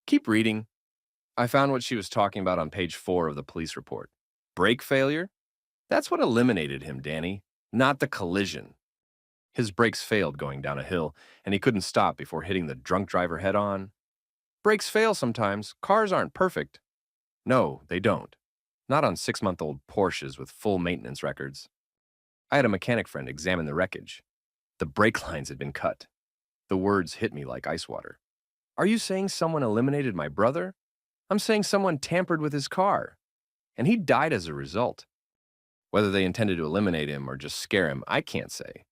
[SPEAKER 2] Keep reading. I found what she was talking about on page 4 of the police report. Brake failure? That's what eliminated him, Danny, not the collision. His brakes failed going down a hill, and he couldn't stop before hitting the drunk driver head on. Brakes fail sometimes. Cars aren't perfect. No, they don't. Not on 6-month-old Porsches with full maintenance records. I had a mechanic friend examine the wreckage. The brake lines had been cut. The words hit me like ice water. "Are you saying someone eliminated my brother?" "I'm saying someone tampered with his car, and he died as a result." Whether they intended to eliminate him or just scare him, I can't say.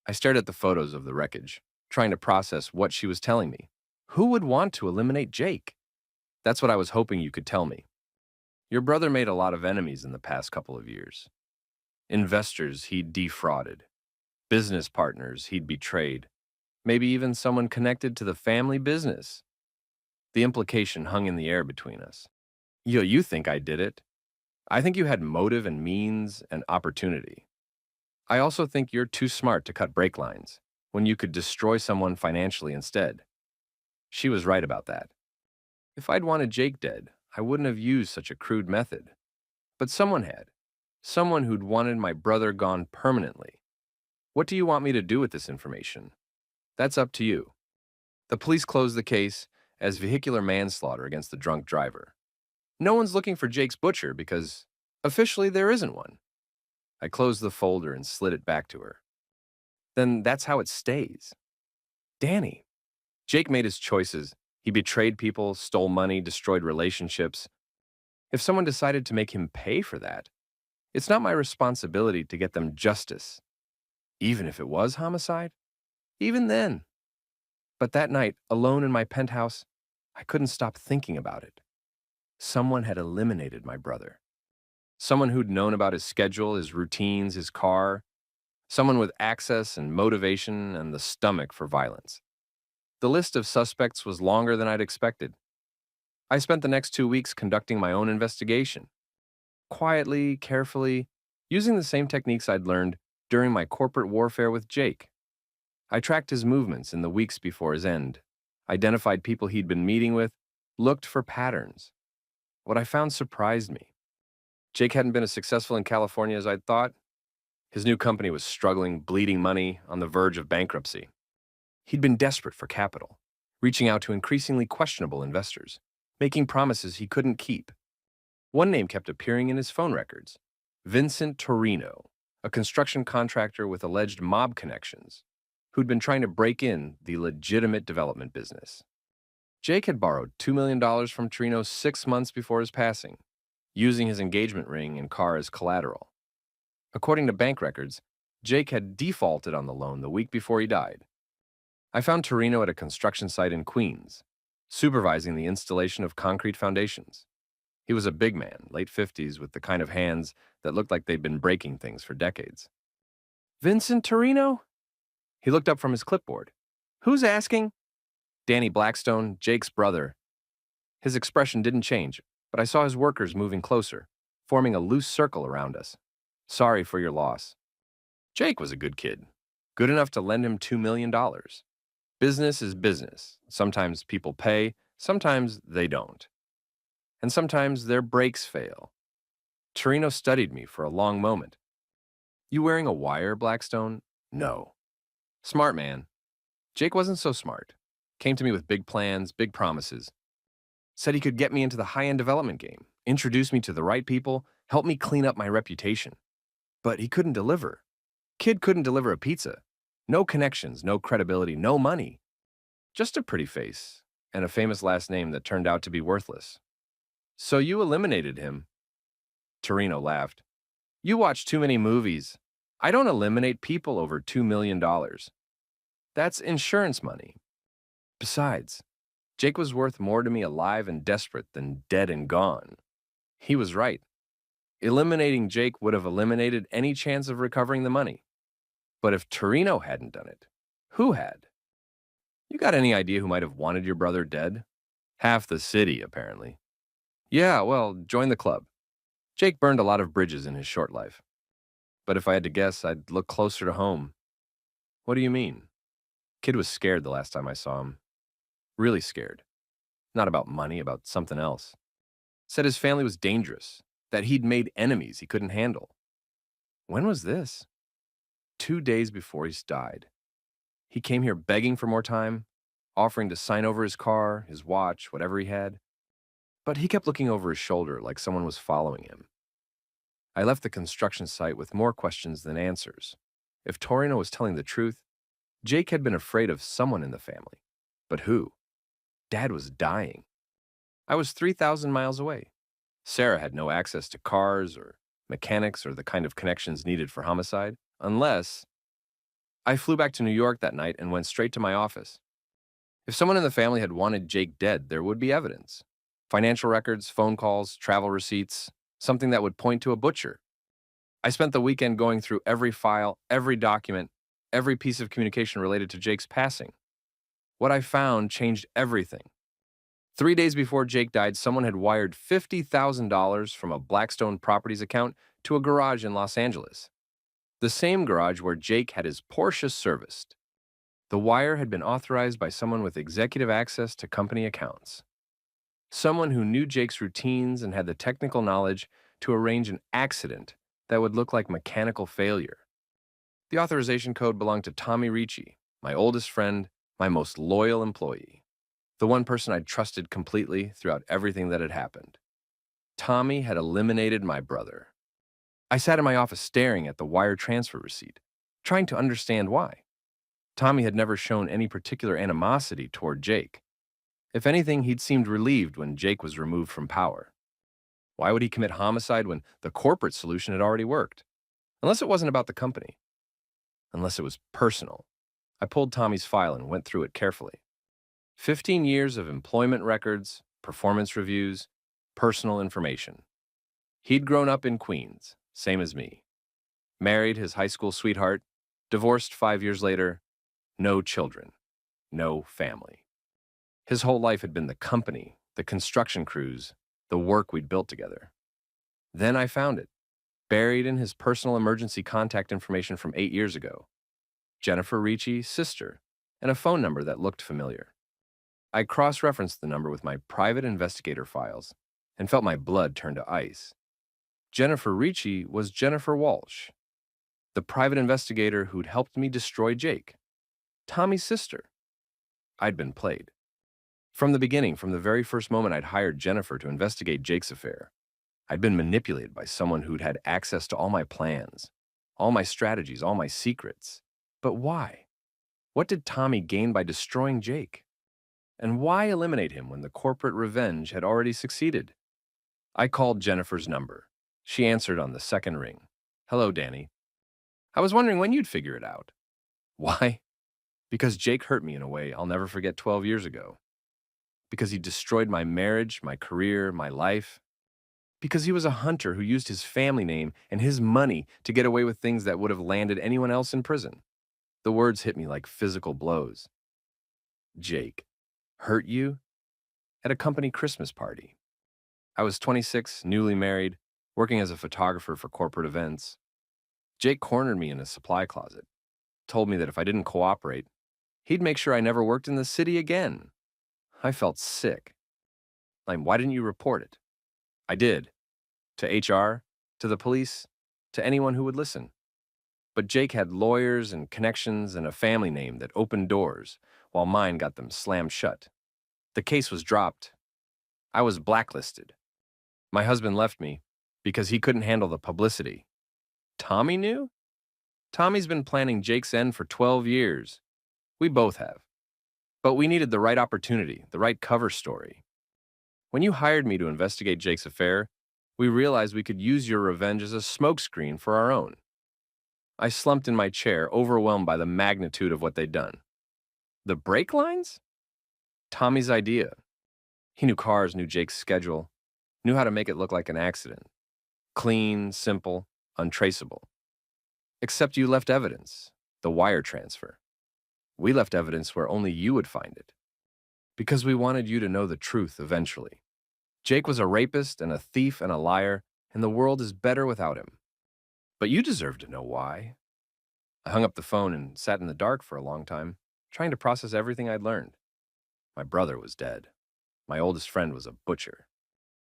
[SPEAKER 2] I stared at the photos of the wreckage, trying to process what she was telling me. Who would want to eliminate Jake? That's what I was hoping you could tell me. Your brother made a lot of enemies in the past couple of years. Investors he'd defrauded. Business partners he'd betrayed. Maybe even someone connected to the family business. The implication hung in the air between us. You think I did it. I think you had motive and means and opportunity. I also think you're too smart to cut brake lines when you could destroy someone financially instead. She was right about that. If I'd wanted Jake dead, I wouldn't have used such a crude method. But someone had. Someone who'd wanted my brother gone permanently. What do you want me to do with this information? That's up to you. The police closed the case as vehicular manslaughter against the drunk driver. No one's looking for Jake's butcher because, officially, there isn't one. I closed the folder and slid it back to her. Then that's how it stays. Danny. Jake made his choices. He betrayed people, stole money, destroyed relationships. If someone decided to make him pay for that, it's not my responsibility to get them justice. Even if it was homicide? Even then. But that night, alone in my penthouse, I couldn't stop thinking about it. Someone had eliminated my brother. Someone who'd known about his schedule, his routines, his car. Someone with access and motivation and the stomach for violence. The list of suspects was longer than I'd expected. I spent the next 2 weeks conducting my own investigation. Quietly, carefully, using the same techniques I'd learned during my corporate warfare with Jake. I tracked his movements in the weeks before his end, identified people he'd been meeting with, looked for patterns. What I found surprised me. Jake hadn't been as successful in California as I'd thought. His new company was struggling, bleeding money, on the verge of bankruptcy. He'd been desperate for capital, reaching out to increasingly questionable investors, making promises he couldn't keep. One name kept appearing in his phone records, Vincent Torino, a construction contractor with alleged mob connections, who'd been trying to break in the legitimate development business. Jake had borrowed $2 million from Torino 6 months before his passing, using his engagement ring and car as collateral. According to bank records, Jake had defaulted on the loan the week before he died. I found Torino at a construction site in Queens, supervising the installation of concrete foundations. He was a big man, late 50s, with the kind of hands that looked like they'd been breaking things for decades. Vincent Torino? He looked up from his clipboard. Who's asking? Danny Blackstone, Jake's brother. His expression didn't change, but I saw his workers moving closer, forming a loose circle around us. Sorry for your loss. Jake was a good kid, good enough to lend him $2 million. Business is business. Sometimes people pay, sometimes they don't. And sometimes their brakes fail. Torino studied me for a long moment. You wearing a wire, Blackstone? No. Smart man. Jake wasn't so smart. Came to me with big plans, big promises. Said he could get me into the high-end development game, introduce me to the right people, help me clean up my reputation. But he couldn't deliver. Kid couldn't deliver a pizza. No connections, no credibility, no money. Just a pretty face and a famous last name that turned out to be worthless. So you eliminated him. Torino laughed. You watch too many movies. I don't eliminate people over $2 million. That's insurance money. Besides, Jake was worth more to me alive and desperate than dead and gone. He was right. Eliminating Jake would have eliminated any chance of recovering the money. But if Torino hadn't done it, who had? You got any idea who might have wanted your brother dead? Half the city, apparently. Yeah, well, join the club. Jake burned a lot of bridges in his short life. But if I had to guess, I'd look closer to home. What do you mean? Kid was scared the last time I saw him. Really scared. Not about money, about something else. Said his family was dangerous, that he'd made enemies he couldn't handle. When was this? 2 days before he died. He came here begging for more time, offering to sign over his car, his watch, whatever he had. But he kept looking over his shoulder like someone was following him. I left the construction site with more questions than answers. If Torino was telling the truth, Jake had been afraid of someone in the family. But who? Dad was dying. I was 3,000 miles away. Sarah had no access to cars or mechanics or the kind of connections needed for homicide, unless I flew back to New York that night and went straight to my office. If someone in the family had wanted Jake dead, there would be evidence. Financial records, phone calls, travel receipts, something that would point to a butcher. I spent the weekend going through every file, every document, every piece of communication related to Jake's passing. What I found changed everything. 3 days before Jake died, someone had wired $50,000 from a Blackstone Properties account to a garage in Los Angeles. The same garage where Jake had his Porsche serviced. The wire had been authorized by someone with executive access to company accounts. Someone who knew Jake's routines and had the technical knowledge to arrange an accident that would look like mechanical failure. The authorization code belonged to Tommy Ricci, my oldest friend, my most loyal employee, the one person I'd trusted completely throughout everything that had happened. Tommy had eliminated my brother. I sat in my office staring at the wire transfer receipt, trying to understand why. Tommy had never shown any particular animosity toward Jake. If anything, he'd seemed relieved when Jake was removed from power. Why would he commit homicide when the corporate solution had already worked? Unless it wasn't about the company. Unless it was personal. I pulled Tommy's file and went through it carefully. 15 years of employment records, performance reviews, personal information. He'd grown up in Queens, same as me. Married his high school sweetheart, divorced 5 years later, no children, no family. His whole life had been the company, the construction crews, the work we'd built together. Then I found it, buried in his personal emergency contact information from 8 years ago. Jennifer Ricci's sister, and a phone number that looked familiar. I cross-referenced the number with my private investigator files and felt my blood turn to ice. Jennifer Ricci was Jennifer Walsh, the private investigator who'd helped me destroy Jake. Tommy's sister. I'd been played. From the beginning, from the very first moment I'd hired Jennifer to investigate Jake's affair, I'd been manipulated by someone who'd had access to all my plans, all my strategies, all my secrets. But why? What did Tommy gain by destroying Jake? And why eliminate him when the corporate revenge had already succeeded? I called Jennifer's number. She answered on the second ring. Hello, Danny. I was wondering when you'd figure it out. Why? Because Jake hurt me in a way I'll never forget 12 years ago. Because he destroyed my marriage, my career, my life. Because he was a hunter who used his family name and his money to get away with things that would have landed anyone else in prison. The words hit me like physical blows. Jake hurt you? At a company Christmas party. I was 26, newly married, working as a photographer for corporate events. Jake cornered me in a supply closet, told me that if I didn't cooperate, he'd make sure I never worked in the city again. I felt sick. Like, why didn't you report it? I did. To HR, to the police, to anyone who would listen. But Jake had lawyers and connections and a family name that opened doors, while mine got them slammed shut. The case was dropped. I was blacklisted. My husband left me because he couldn't handle the publicity. Tommy knew? Tommy's been planning Jake's end for 12 years. We both have. But we needed the right opportunity, the right cover story. When you hired me to investigate Jake's affair, we realized we could use your revenge as a smokescreen for our own. I slumped in my chair, overwhelmed by the magnitude of what they'd done. The brake lines? Tommy's idea. He knew cars, knew Jake's schedule, knew how to make it look like an accident. Clean, simple, untraceable. Except you left evidence, the wire transfer. We left evidence where only you would find it. Because we wanted you to know the truth eventually. Jake was a rapist and a thief and a liar, and the world is better without him. But you deserve to know why. I hung up the phone and sat in the dark for a long time, trying to process everything I'd learned. My brother was dead. My oldest friend was a butcher.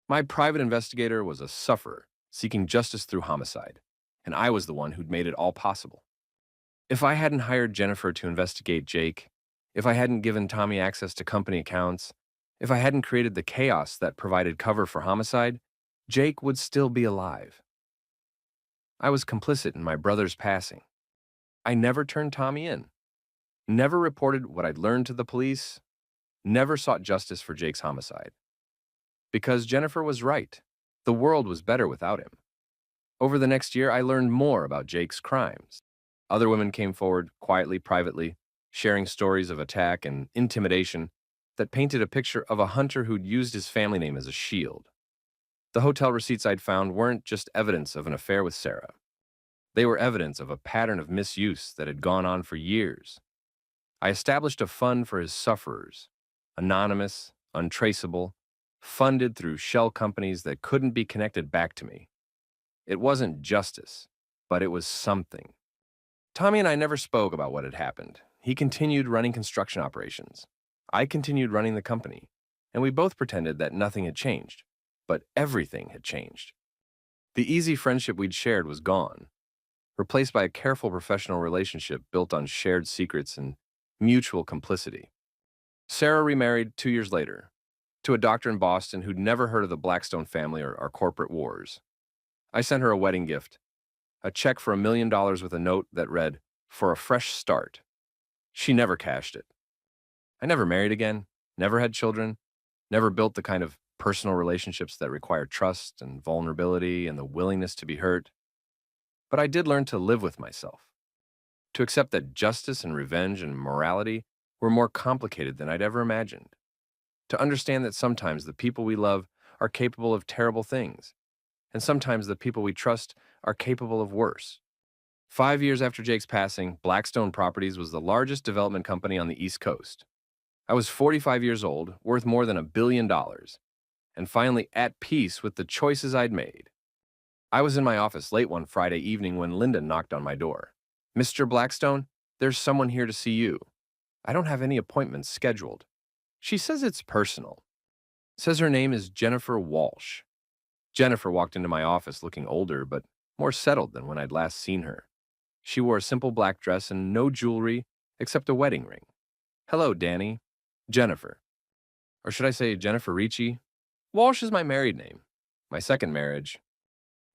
[SPEAKER 2] My private investigator was a sufferer, seeking justice through homicide, and I was the one who'd made it all possible. If I hadn't hired Jennifer to investigate Jake, if I hadn't given Tommy access to company accounts, if I hadn't created the chaos that provided cover for homicide, Jake would still be alive. I was complicit in my brother's passing. I never turned Tommy in, never reported what I'd learned to the police, never sought justice for Jake's homicide. Because Jennifer was right. The world was better without him. Over the next year, I learned more about Jake's crimes. Other women came forward, quietly, privately, sharing stories of attack and intimidation that painted a picture of a hunter who'd used his family name as a shield. The hotel receipts I'd found weren't just evidence of an affair with Sarah. They were evidence of a pattern of misuse that had gone on for years. I established a fund for his sufferers, anonymous, untraceable, funded through shell companies that couldn't be connected back to me. It wasn't justice, but it was something. Tommy and I never spoke about what had happened. He continued running construction operations. I continued running the company, and we both pretended that nothing had changed, but everything had changed. The easy friendship we'd shared was gone, replaced by a careful professional relationship built on shared secrets and mutual complicity. Sarah remarried 2 years later, to a doctor in Boston who'd never heard of the Blackstone family or our corporate wars. I sent her a wedding gift, a check for $1 million with a note that read, "For a fresh start." She never cashed it. I never married again, never had children, never built the kind of personal relationships that require trust and vulnerability and the willingness to be hurt. But I did learn to live with myself, to accept that justice and revenge and morality were more complicated than I'd ever imagined, to understand that sometimes the people we love are capable of terrible things, and sometimes the people we trust are capable of worse. 5 years after Jake's passing, Blackstone Properties was the largest development company on the East Coast. I was 45 years old, worth more than $1 billion, and finally at peace with the choices I'd made. I was in my office late one Friday evening when Linda knocked on my door. "Mr. Blackstone, there's someone here to see you. I don't have any appointments scheduled." She says it's personal. Says her name is Jennifer Walsh. Jennifer walked into my office looking older, but more settled than when I'd last seen her. She wore a simple black dress and no jewelry except a wedding ring. "Hello, Danny." Jennifer. Or should I say Jennifer Ricci? Walsh is my married name. My second marriage.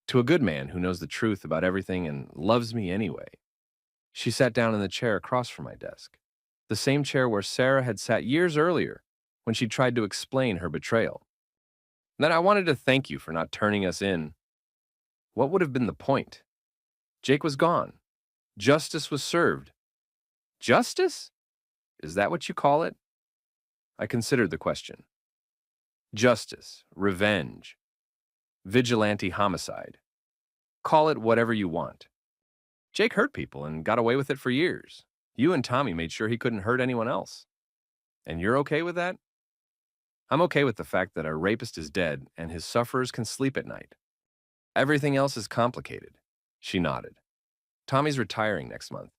[SPEAKER 2] To a good man who knows the truth about everything and loves me anyway. She sat down in the chair across from my desk. The same chair where Sarah had sat years earlier when she tried to explain her betrayal. Then I wanted to thank you for not turning us in. What would have been the point? Jake was gone. Justice was served. Justice? Is that what you call it? I considered the question. Justice, revenge, vigilante homicide. Call it whatever you want. Jake hurt people and got away with it for years. You and Tommy made sure he couldn't hurt anyone else. And you're okay with that? I'm okay with the fact that our rapist is dead and his sufferers can sleep at night. Everything else is complicated. She nodded. Tommy's retiring next month.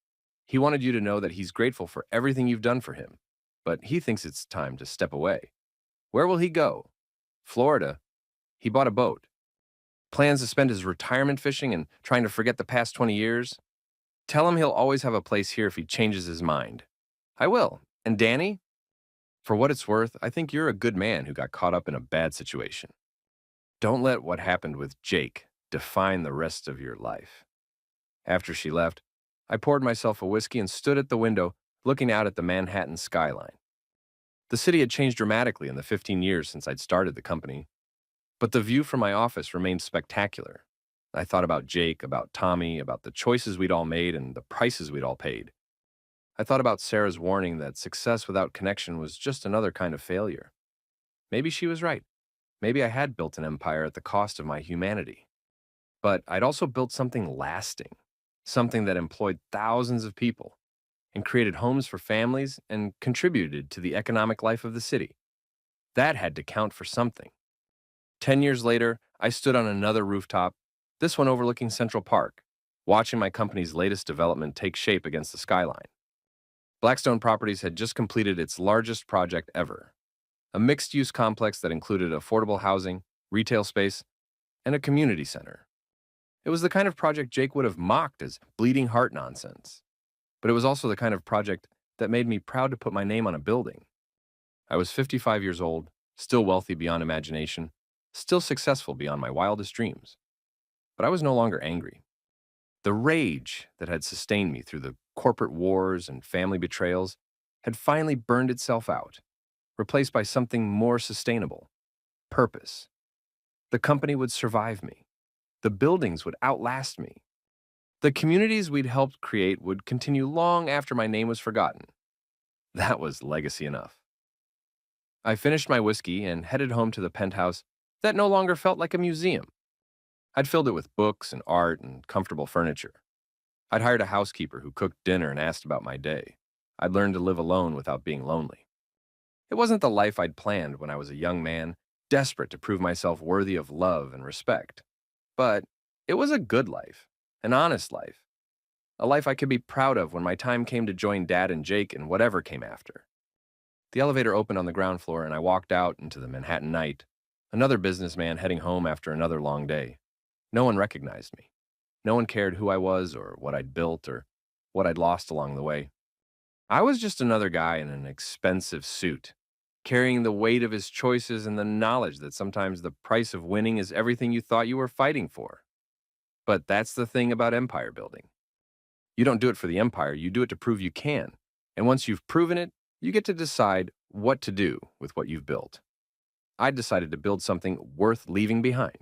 [SPEAKER 2] He wanted you to know that he's grateful for everything you've done for him, but he thinks it's time to step away. Where will he go? Florida. He bought a boat. Plans to spend his retirement fishing and trying to forget the past 20 years? Tell him he'll always have a place here if he changes his mind. I will. And Danny? For what it's worth, I think you're a good man who got caught up in a bad situation. Don't let what happened with Jake define the rest of your life. After she left, I poured myself a whiskey and stood at the window, looking out at the Manhattan skyline. The city had changed dramatically in the 15 years since I'd started the company, but the view from my office remained spectacular. I thought about Jake, about Tommy, about the choices we'd all made and the prices we'd all paid. I thought about Sarah's warning that success without connection was just another kind of failure. Maybe she was right. Maybe I had built an empire at the cost of my humanity. But I'd also built something lasting, something that employed thousands of people and created homes for families and contributed to the economic life of the city. That had to count for something. 10 years later, I stood on another rooftop, this one overlooking Central Park, watching my company's latest development take shape against the skyline. Blackstone Properties had just completed its largest project ever, a mixed-use complex that included affordable housing, retail space, and a community center. It was the kind of project Jake would have mocked as bleeding heart nonsense, but it was also the kind of project that made me proud to put my name on a building. I was 55 years old, still wealthy beyond imagination, still successful beyond my wildest dreams. But I was no longer angry. The rage that had sustained me through the corporate wars and family betrayals had finally burned itself out, replaced by something more sustainable: purpose. The company would survive me. The buildings would outlast me. The communities we'd helped create would continue long after my name was forgotten. That was legacy enough. I finished my whiskey and headed home to the penthouse that no longer felt like a museum. I'd filled it with books and art and comfortable furniture. I'd hired a housekeeper who cooked dinner and asked about my day. I'd learned to live alone without being lonely. It wasn't the life I'd planned when I was a young man, desperate to prove myself worthy of love and respect. But it was a good life, an honest life, a life I could be proud of when my time came to join Dad and Jake in whatever came after. The elevator opened on the ground floor and I walked out into the Manhattan night, another businessman heading home after another long day. No one recognized me. No one cared who I was or what I'd built or what I'd lost along the way. I was just another guy in an expensive suit, carrying the weight of his choices and the knowledge that sometimes the price of winning is everything you thought you were fighting for. But that's the thing about empire building. You don't do it for the empire, you do it to prove you can. And once you've proven it, you get to decide what to do with what you've built. I decided to build something worth leaving behind.